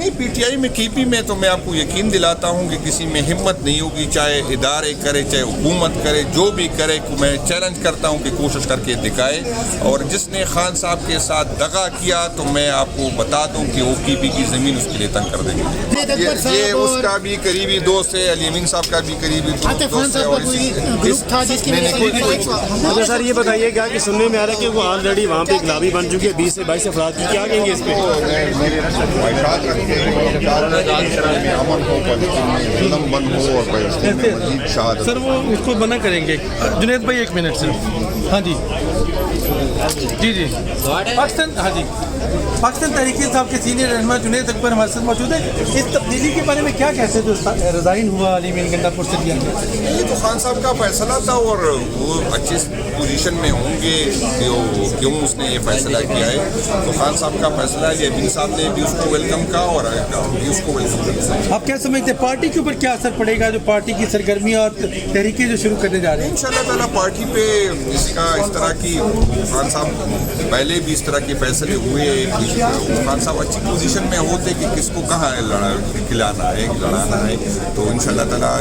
نہیں P T I میں کی پی میں تو میں آپ کو یقین دلاتا ہوں کہ کسی میں ہمت نہیں ہوگی، چاہے ادارے کرے چاہے حکومت کرے، جو بھی کرے میں چیلنج کرتا ہوں کہ کوشش کر کے دکھائے۔ اور جس نے خان صاحب کے ساتھ دغا کیا تو میں آپ کو بتا دوں کہ وہ پی پی کی زمین اس کے لیے تنگ کر دیں گے۔ یہ اس کا بھی قریبی دوست ہے، علی امین صاحب کا بھی قریبی دوست ہے، اور اچھا سر یہ بتائیے گا کہ سننے میں آ رہا ہے کہ وہ آلریڈی وہاں پہ ایک لابی بن چکی ہے 20 سے 22 افراد کی، کیا کہیں گے اس پہ؟ سر وہ اس کو منع کریں گے۔ جنید بھائی ایک منٹ سے، ہاں جی جی پاکستان، ہاں جی پاکستان تحریک انصاف کے سینئر رہنما جنید اکبر ہمارے ساتھ موجود ہے۔ اس تبدیلی کے بارے میں کیا کہتے ہیں جو ریزائن ہوا علی امین گنڈا پور سے دیا گیا؟ یہ تو خان صاحب کا فیصلہ تھا اور وہ اچھی پوزیشن میں ہوں گے کیوں اس نے یہ فیصلہ کیا ہے، تو خان صاحب کا فیصلہ ہے۔ امین صاحب نے بھی اس کو ویلکم کہا اور بھی اس کو ویلکم کیا۔ آپ کیا سمجھتے ہیں پارٹی کے اوپر کیا اثر پڑے گا جو پارٹی کی سرگرمیاں اور تحریکیں جو شروع کرنے جا رہے ہیں؟ انشاءاللہ تعالیٰ پارٹی پہ اس طرح کی خان صاحب پہلے بھی اس طرح کے فیصلے ہوئے، خان صاحب اچھی پوزیشن میں ہوتے کہ کس کو کہاں کھلانا ہے لڑانا ہے، تو انشاءاللہ تعالیٰ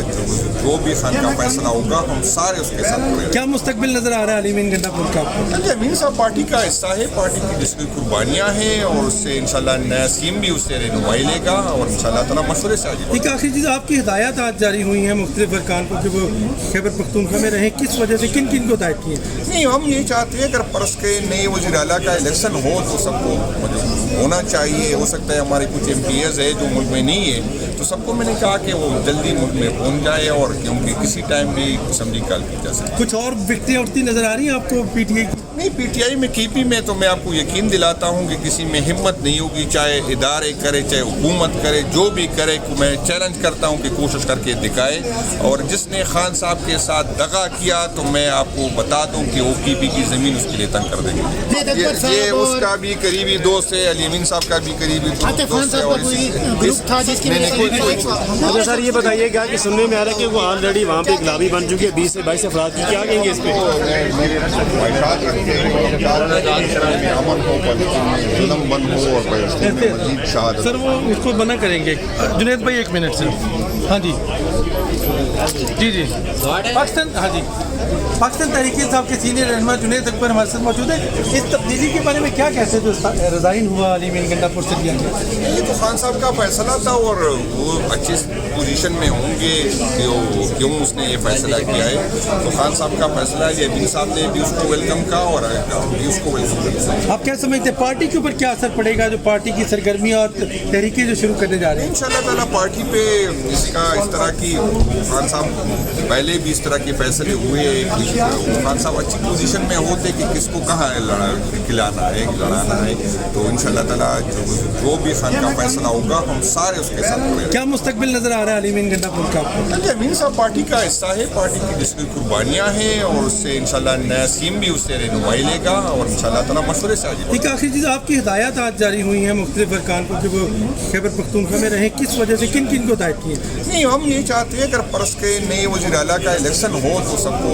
جو بھی خان کا فیصلہ ہوگا ہم سارے اس کے ساتھ ہوئے۔ کیا مستقبل نظر آ رہا ہے علی امین گنڈا پور کا آپ کو؟ علی امین صاحب پارٹی کا حصہ ہے، پارٹی کی جس کی قربانیاں ہیں، اور اس سے انشاءاللہ نیا سیم بھی اس سے رہنمائی لے گا اور انشاءاللہ تعالیٰ مشورے سے آگے۔ ایک آخری چیز، آپ کی ہدایات آج جاری ہوئی ہیں مختلف ارکان کو کہ وہ خیبر پختونخوا میں رہیں، کس وجہ سے کن کن کو ہدایت کی ہیں؟ نہیں ہم یہ چاہتے ہیں اگر پرس کے نئے وزیر اعلیٰ کا الیکشن ہو تو سب کو ہونا چاہیے۔ ہو سکتا ہے ہمارے کچھ ایم پی ایز ہے جو ملک میں نہیں ہے، تو سب کو میں نے کہا کہ وہ جلدی ملک میں پہنچ جائے، اور کیونکہ کسی ٹائم بھی اسمبلی کال کی جا سکتی۔ کچھ اور وکٹیں اٹھتی نظر آ رہی ہیں آپ کو پی ٹی آئی کی؟ نہیں پی ٹی آئی میں کی پی میں تو میں آپ کو یقین دلاتا ہوں کہ کسی میں ہمت نہیں ہوگی، چاہے ادارے کرے چاہے حکومت کرے، جو بھی کرے میں چیلنج کرتا ہوں کہ کوشش کر کے دکھائے۔ اور جس نے خان صاحب کے ساتھ دغا کیا تو میں آپ کو بتا دوں کہ وہ پی پی کی زمین اس کے لیے تنگ کر دیں گے۔ یہ اس کا بھی قریبی دوست ہے، علی امین صاحب کا بھی قریبی دوست ہے، اور اچھا سر یہ بتائیے گا کہ سننے میں آ رہا ہے کہ وہ آلریڈی وہاں پہ ایک لابی بن چکی ہے 20 سے 22 افراد کی، کیا کہیں گے اس پہ؟ سر وہ اس کو منع کریں گے۔ جنید بھائی ایک منٹ سے، ہاں جی جی پاکستان، ہاں جی پاکستان تحریک انصاف کے سینئر رہنما جنید اکبر ہمارے ساتھ موجود ہے۔ اس تبدیلی کے بارے میں کیا کہتے ہیں جو ریزائن ہوا علی امین گنڈا پور سے دیا گیا؟ یہ تو خان صاحب کا فیصلہ تھا اور وہ اچھی پوزیشن میں ہوں گے کیوں اس نے یہ فیصلہ کیا ہے، تو خان صاحب کا فیصلہ ہے۔ امین صاحب نے بھی اس کو ویلکم کہا اور بھی اس کو ویلکم کیا۔ آپ کیا سمجھتے ہیں پارٹی کے اوپر کیا اثر پڑے گا جو پارٹی کی سرگرمیاں اور تحریکیں جو شروع کرنے جا رہے ہیں؟ انشاءاللہ تعالیٰ پارٹی پہ اس طرح کی خان صاحب پہلے بھی اس طرح کے فیصلے ہوئے، خان صاحب اچھی پوزیشن میں ہوتے کہ کس کو کہاں کھلانا ہے لڑانا ہے، تو انشاءاللہ تعالیٰ جو بھی خان کا فیصلہ ہوگا ہم سارے اس کے ساتھ ہوئے۔ کیا مستقبل نظر آ رہا ہے علی امین گنڈا پور کا آپ کو؟ علی امین صاحب پارٹی کا حصہ ہے، پارٹی کی جس کی قربانیاں ہیں، اور اس سے انشاءاللہ نیا سیم بھی اس سے رہنمائی لے گا اور انشاءاللہ تعالیٰ مشورے سے آگے۔ ایک آخری چیز، آپ کی ہدایات آج جاری ہوئی ہیں مختلف ارکان کو کہ وہ خیبر پختونخوا میں رہیں، کس وجہ سے کن کن کو ہدایت کی ہیں؟ نہیں ہم یہ چاہتے ہیں اگر پرس کے نئے وزیر اعلیٰ کا الیکشن ہو تو سب کو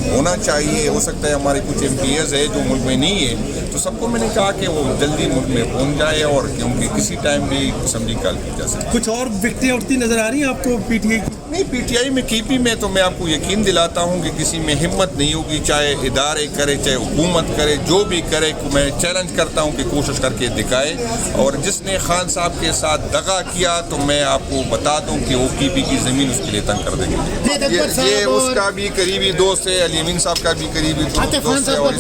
ہونا چاہیے۔ ہو سکتا ہے ہمارے کچھ ایم پی ایز ہے جو ملک میں نہیں ہے، تو سب کو میں نے کہا کہ وہ جلدی ملک میں پہنچ جائے، اور کیونکہ کسی ٹائم بھی اسمبلی کال کی جا سکتی۔ کچھ اور وکٹیں اٹھتی نظر آ رہی ہیں آپ کو پی ٹی آئی کی؟ نہیں پی ٹی آئی میں کی پی میں تو میں آپ کو یقین دلاتا ہوں کہ کسی میں ہمت نہیں ہوگی، چاہے ادارے کرے چاہے حکومت کرے، جو بھی کرے میں چیلنج کرتا ہوں کہ کوشش کر کے دکھائے۔ اور جس نے خان صاحب کے ساتھ دغا کیا تو میں آپ کو بتا دوں کہ وہ پی پی کی زمین اس کے لیے تنگ کر دیں گے۔ یہ اس کا بھی قریبی دوست ہے، علی امین صاحب کا بھی قریبی دوست ہے، اور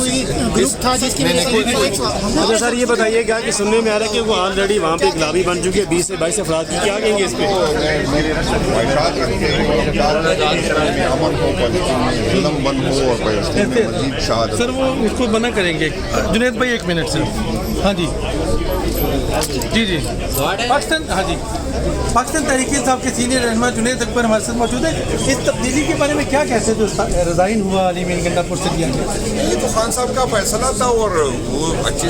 اچھا سر یہ بتائیے گا کہ سننے میں آ رہا ہے کہ وہ آلریڈی وہاں پہ ایک لابی بن چکی ہے 20 سے 22 افراد کی، کیا کہیں گے اس پہ؟ سر وہ اس کو منع کریں گے۔ جنید بھائی ایک منٹ سے، ہاں جی جی پاکستان، ہاں جی پاکستان تحریک انصاف کے سینئر رہنما جنید اکبر ہمارے ساتھ موجود ہے۔ اس تبدیلی کے بارے میں کیا کہتے ہیں جو ریزائن ہوا علی امین گنڈا پور سے دیا گیا؟ یہ تو خان صاحب کا فیصلہ تھا اور وہ اچھی